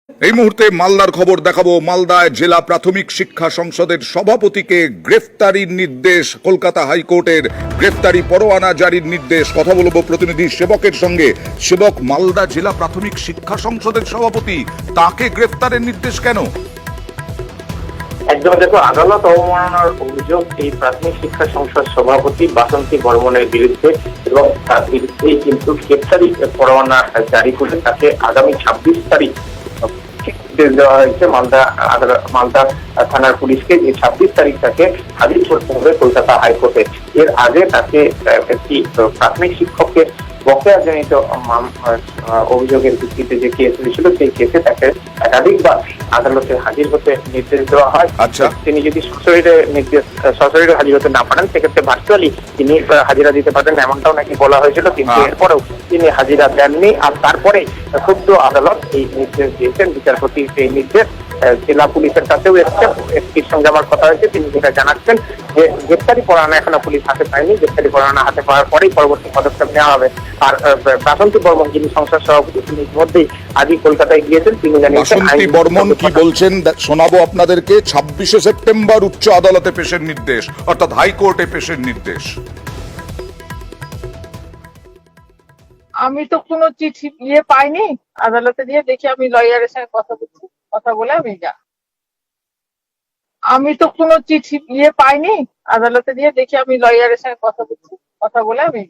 এই মুহূর্তে মালদার খবর দেখাবো। মালদায় জেলা প্রাথমিক শিক্ষা সংসদের সভাপতিকে গ্রেফতারির নির্দেশ, কলকাতা হাইকোর্টের গ্রেফতারি পরোয়ানা জারির নির্দেশ। কথা বলবো প্রতিনিধি সেবকের সঙ্গে। সেবক, মালদা জেলা প্রাথমিক শিক্ষা সংসদের সভাপতি, তাকে গ্রেফতারের নির্দেশ কেন? একদম, দেখো, আদালত অবমাননার অভিযোগ এই প্রাথমিক শিক্ষা সংসদ সভাপতি বাসন্তী বর্মনের বিরুদ্ধে, এবং তার বিরুদ্ধে কিন্তু গ্রেফতারি পরোয়ানা জারি করে তাকে আগামী 26 তারিখ নির্দেশ দেওয়া হয়েছে মালদা থানার পুলিশকে, যে 26 তারিখ তাকে হাজির করতে হবে কলকাতা হাইকোর্টে। এর আগে তাকে একটি প্রাথমিক শিক্ষককে বকেয়াজনিত অভিযোগের ভিত্তিতে যে কেস হয়েছিল, সেই কেসে তাকে একাধিকবার আদালতে হাজির হতে নির্দেশ দেওয়া হয়। তিনি যদি সশরীরে হাজির হতে না পারেন, সেক্ষেত্রে ভার্চুয়ালি তিনি হাজিরা দিতে পারেন, এমনটাও নাকি বলা হয়েছিল। কিন্তু এরপরেও তিনি হাজিরা দেননি। আর তারপরে ক্ষুব্ধ আদালত এই নির্দেশ দিয়েছেন। বিচারপতি এই নির্দেশ জেলা পুলিশের কাছেও এসপির সঙ্গে আমার কথা হয়েছে, তিনি যেটা জানাচ্ছেন যে গ্রেফতারি পরোয়ানা এখনো পুলিশ হাতে পায়নি। গ্রেফতারি পরোয়ানা হাতে পাওয়ার পরেই পরবর্তী পদক্ষেপ নেওয়া হবে। আর বাসন্তী বর্মন, যিনি সংসদ সভাপতি, তিনি ইতিমধ্যেই আজই কলকাতায় গিয়েছেন। তিনি জানিয়েছেন, বাসন্তী বর্মন কি বলছেন শোনাবো আপনাদেরকে। 26শে সেপ্টেম্বর উচ্চ আদালতে পেশের নির্দেশ, অর্থাৎ হাইকোর্টে পেশের নির্দেশ। আমি তো কোনো চিঠি পাইনি আদালতে দিয়ে, দেখি আমি লয়ারের সঙ্গে কথা বলছি, কথা বলে আমি আমি তো কোনো চিঠি পাইনি আদালতে দিয়ে, দেখি আমি লয়ারের সঙ্গে কথা বলছি, কথা বলে আমি